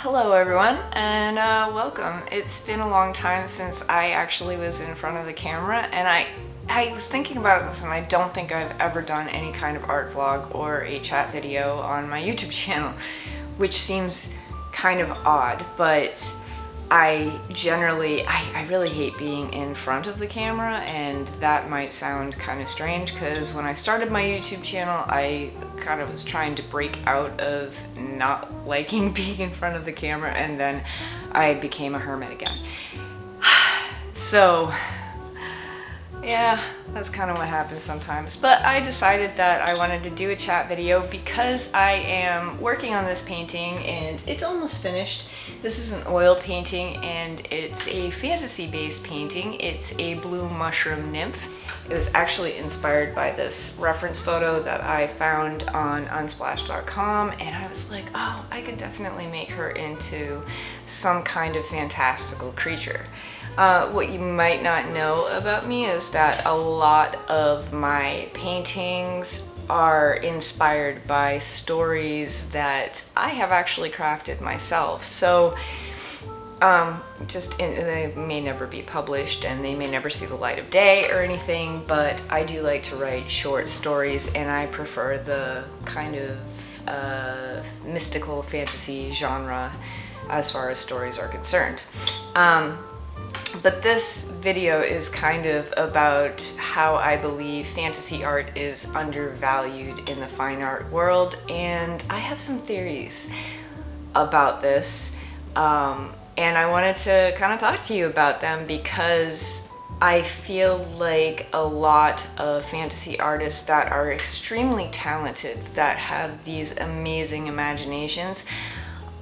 Hello everyone, and welcome. It's been a long time since I actually was in front of the camera, and I was thinking about this, and I don't think I've ever done any kind of art vlog or a chat video on my YouTube channel, which seems kind of odd, but I really hate being in front of the camera, and that might sound kind of strange because when I started my YouTube channel, I kind of was trying to break out of not liking being in front of the camera, and then I became a hermit again. So yeah, that's kind of what happens sometimes. But I decided that I wanted to do a chat video because I am working on this painting and it's almost finished. This is an oil painting and it's a fantasy-based painting. It's a blue mushroom nymph. It was actually inspired by this reference photo that I found on unsplash.com, and I was like, oh, I could definitely make her into some kind of fantastical creature. What you might not know about me is that a lot of my paintings are inspired by stories that I have actually crafted myself. So they may never be published and they may never see the light of day or anything, but I do like to write short stories, and I prefer the kind of mystical fantasy genre as far as stories are concerned. But this video is kind of about how I believe fantasy art is undervalued in the fine art world, and I have some theories about this, and I wanted to kind of talk to you about them because I feel like a lot of fantasy artists that are extremely talented, that have these amazing imaginations,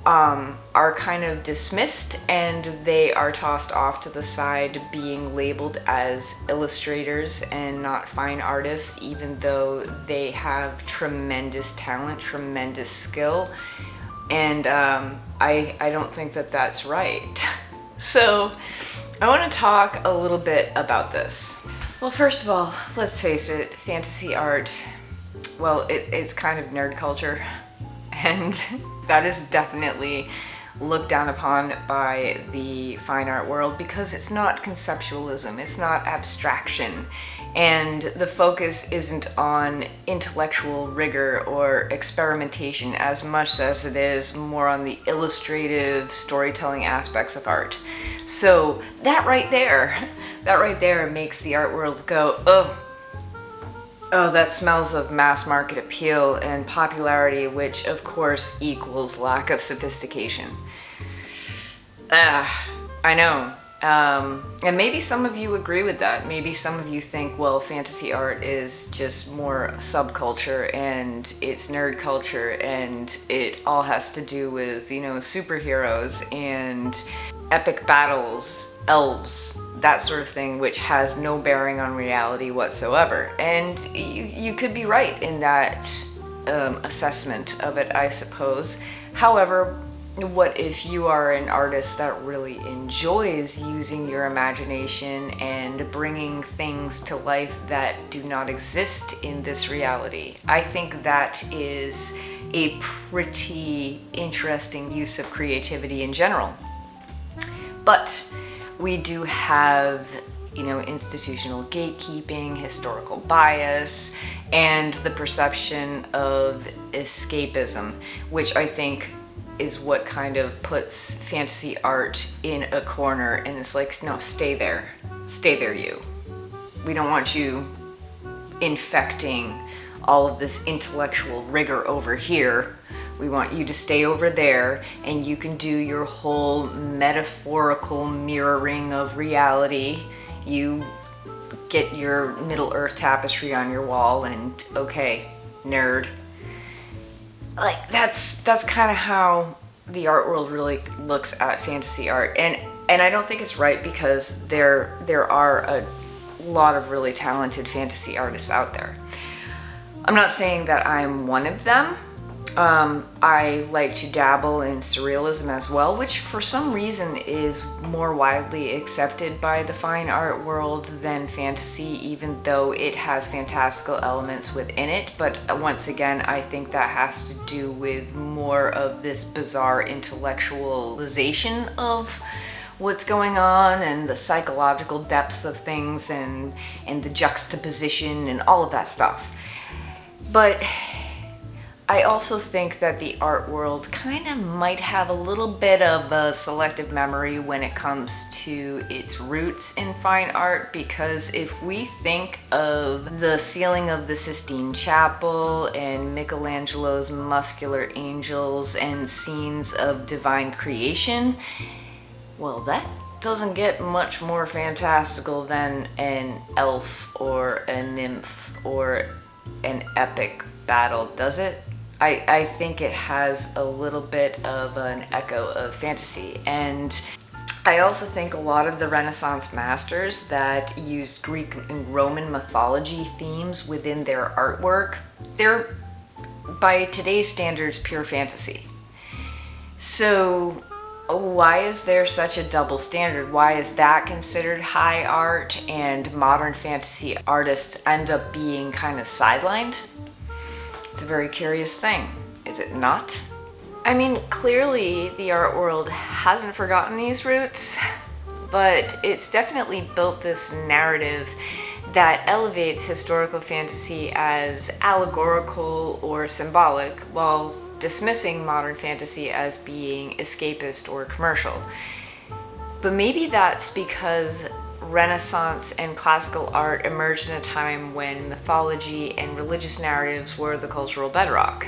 are kind of dismissed, and they are tossed off to the side being labeled as illustrators and not fine artists, even though they have tremendous talent, tremendous skill, and I don't think that that's right. So I want to talk a little bit about this. Well, first of all, let's face it, fantasy art, well, it's kind of nerd culture, and that is definitely looked down upon by the fine art world because it's not conceptualism, it's not abstraction, and the focus isn't on intellectual rigor or experimentation as much as it is more on the illustrative storytelling aspects of art. So that right there makes the art world go, oh, that smells of mass market appeal and popularity, which of course equals lack of sophistication. I know. And maybe some of you agree with that. Maybe some of you think, well, fantasy art is just more subculture and it's nerd culture and it all has to do with, superheroes and epic battles, elves, that sort of thing, which has no bearing on reality whatsoever. And you could be right in that assessment of it, I suppose. However, what if you are an artist that really enjoys using your imagination and bringing things to life that do not exist in this reality? I think that is a pretty interesting use of creativity in general. But we do have, institutional gatekeeping, historical bias, and the perception of escapism, which I think is what kind of puts fantasy art in a corner, and it's like, no, stay there, you. We don't want you infecting all of this intellectual rigor over here. We want you to stay over there, and you can do your whole metaphorical mirroring of reality. You get your Middle Earth tapestry on your wall, and okay, nerd. Like, that's kind of how the art world really looks at fantasy art, and I don't think it's right because there are a lot of really talented fantasy artists out there. I'm not saying that I'm one of them. I like to dabble in surrealism as well, which for some reason is more widely accepted by the fine art world than fantasy, even though it has fantastical elements within it. But once again, I think that has to do with more of this bizarre intellectualization of what's going on and the psychological depths of things and the juxtaposition and all of that stuff. But I also think that the art world kind of might have a little bit of a selective memory when it comes to its roots in fine art, because if we think of the ceiling of the Sistine Chapel and Michelangelo's muscular angels and scenes of divine creation, well, that doesn't get much more fantastical than an elf or a nymph or an epic battle, does it? I think it has a little bit of an echo of fantasy. And I also think a lot of the Renaissance masters that used Greek and Roman mythology themes within their artwork, they're, by today's standards, pure fantasy. So why is there such a double standard? Why is that considered high art and modern fantasy artists end up being kind of sidelined? It's a very curious thing, is it not? I mean, clearly the art world hasn't forgotten these roots, but it's definitely built this narrative that elevates historical fantasy as allegorical or symbolic, while dismissing modern fantasy as being escapist or commercial. But maybe that's because Renaissance and classical art emerged in a time when mythology and religious narratives were the cultural bedrock.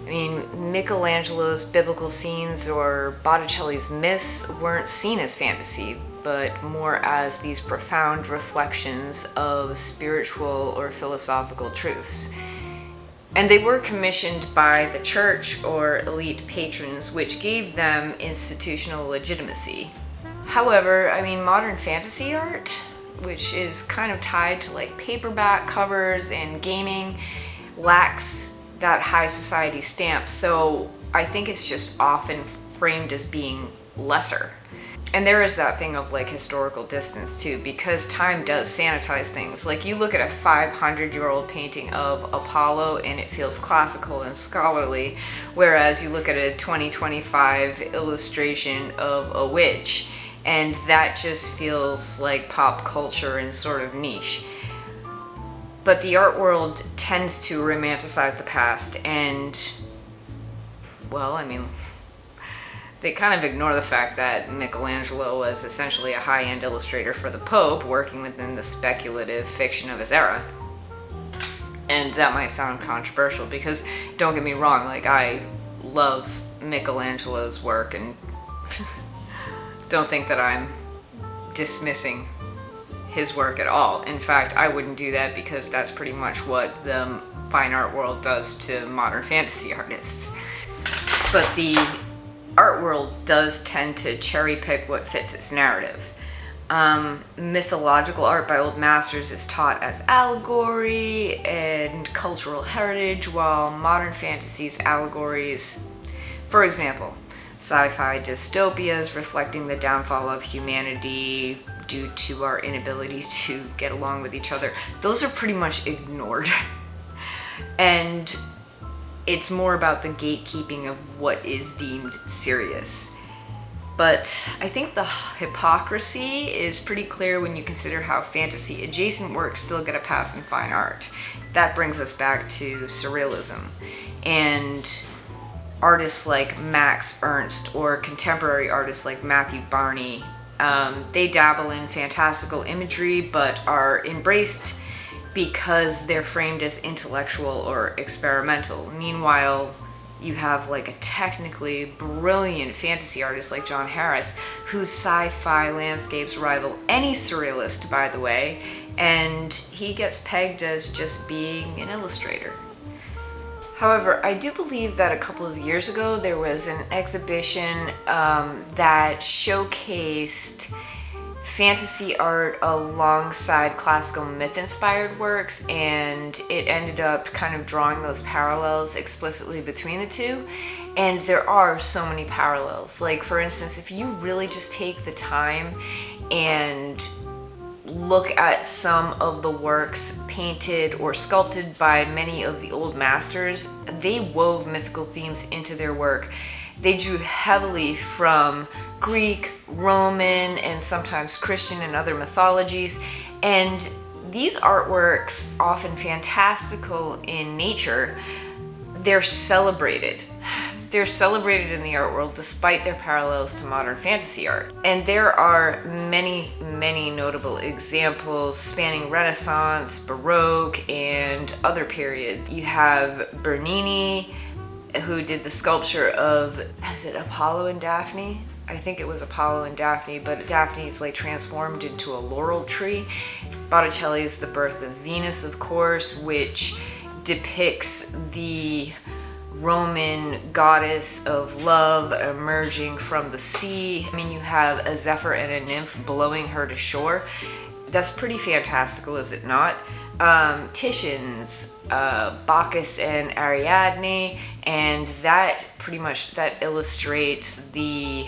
I mean, Michelangelo's biblical scenes or Botticelli's myths weren't seen as fantasy, but more as these profound reflections of spiritual or philosophical truths. And they were commissioned by the church or elite patrons, which gave them institutional legitimacy. However, I mean, modern fantasy art, which is kind of tied to like paperback covers and gaming, lacks that high society stamp. So I think it's just often framed as being lesser. And there is that thing of like historical distance too, because time does sanitize things. Like you look at a 500-year-old painting of Apollo and it feels classical and scholarly, whereas you look at a 2025 illustration of a witch and that just feels like pop culture and sort of niche. But the art world tends to romanticize the past and, well, I mean, they kind of ignore the fact that Michelangelo was essentially a high-end illustrator for the Pope, working within the speculative fiction of his era. And that might sound controversial because, don't get me wrong, like I love Michelangelo's work and don't think that I'm dismissing his work at all. In fact, I wouldn't do that because that's pretty much what the fine art world does to modern fantasy artists. But the art world does tend to cherry pick what fits its narrative. Mythological art by old masters is taught as allegory and cultural heritage, while modern fantasy's allegories, for example, sci-fi dystopias reflecting the downfall of humanity due to our inability to get along with each other, those are pretty much ignored. And it's more about the gatekeeping of what is deemed serious. But I think the hypocrisy is pretty clear when you consider how fantasy adjacent works still get a pass in fine art. That brings us back to surrealism. And artists like Max Ernst or contemporary artists like Matthew Barney, they dabble in fantastical imagery but are embraced because they're framed as intellectual or experimental. Meanwhile, you have like a technically brilliant fantasy artist like John Harris, whose sci-fi landscapes rival any surrealist, by the way, and he gets pegged as just being an illustrator. However, I do believe that a couple of years ago there was an exhibition that showcased fantasy art alongside classical myth-inspired works, and it ended up kind of drawing those parallels explicitly between the two. And there are so many parallels. Like, for instance, if you really just take the time and look at some of the works painted or sculpted by many of the old masters, they wove mythical themes into their work. They drew heavily from Greek, Roman, and sometimes Christian and other mythologies. And these artworks, often fantastical in nature, they're celebrated. They're celebrated in the art world despite their parallels to modern fantasy art. And there are many, many notable examples spanning Renaissance, Baroque, and other periods. You have Bernini, who did the sculpture of, is it Apollo and Daphne? I think it was Apollo and Daphne, but Daphne is like transformed into a laurel tree. Botticelli's The Birth of Venus, of course, which depicts the Roman goddess of love emerging from the sea. I mean, you have a zephyr and a nymph blowing her to shore. That's pretty fantastical, is it not? Titian's Bacchus and Ariadne, and that pretty much, that illustrates the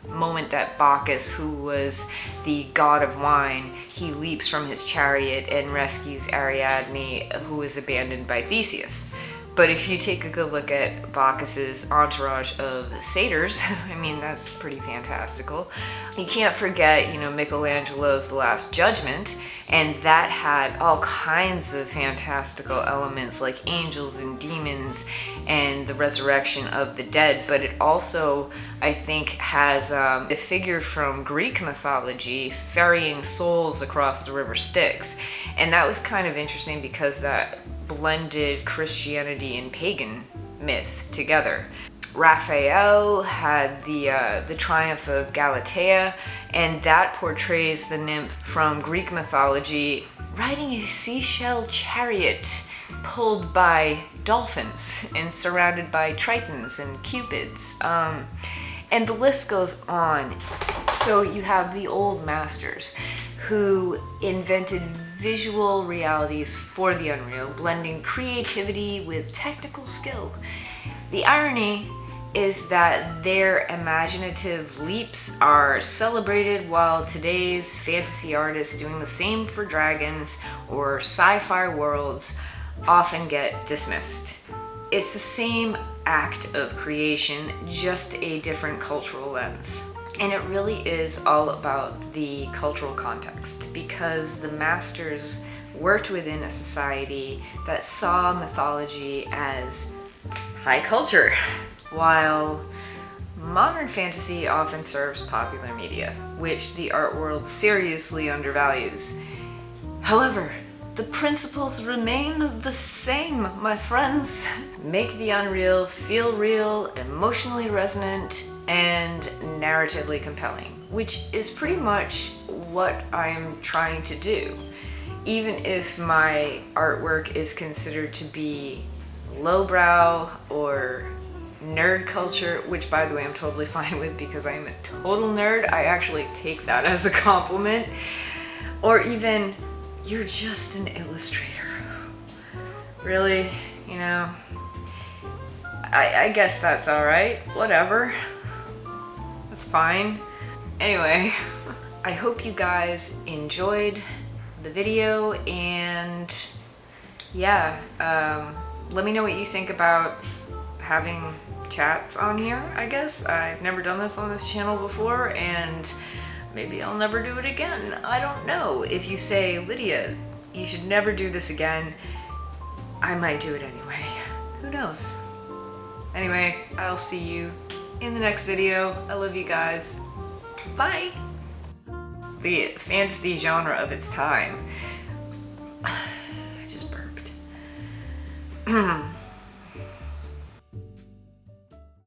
moment that Bacchus, who was the god of wine, he leaps from his chariot and rescues Ariadne, who was abandoned by Theseus. But if you take a good look at Bacchus's entourage of satyrs, I mean, that's pretty fantastical. You can't forget, Michelangelo's The Last Judgment, and that had all kinds of fantastical elements like angels and demons and the resurrection of the dead. But it also, I think, has a figure from Greek mythology ferrying souls across the river Styx. And that was kind of interesting because that blended Christianity and pagan myth together. Raphael had the Triumph of Galatea, and that portrays the nymph from Greek mythology riding a seashell chariot pulled by dolphins and surrounded by tritons and cupids. And the list goes on. So you have the old masters who invented visual realities for the unreal, blending creativity with technical skill. The irony is that their imaginative leaps are celebrated while today's fantasy artists doing the same for dragons or sci-fi worlds often get dismissed. It's the same act of creation, just a different cultural lens. And it really is all about the cultural context, because the masters worked within a society that saw mythology as high culture, while modern fantasy often serves popular media, which the art world seriously undervalues. However, the principles remain the same, my friends. Make the unreal feel real, emotionally resonant, and narratively compelling, which is pretty much what I'm trying to do. Even if my artwork is considered to be lowbrow or nerd culture, which by the way I'm totally fine with because I'm a total nerd, I actually take that as a compliment, or even you're just an illustrator. Really, I guess that's alright, whatever. That's fine. Anyway, I hope you guys enjoyed the video, and yeah, let me know what you think about having chats on here, I guess. I've never done this on this channel before, and maybe I'll never do it again. I don't know. If you say, Lydia, you should never do this again, I might do it anyway. Who knows? Anyway, I'll see you in the next video. I love you guys. Bye! The fantasy genre of its time. I just burped.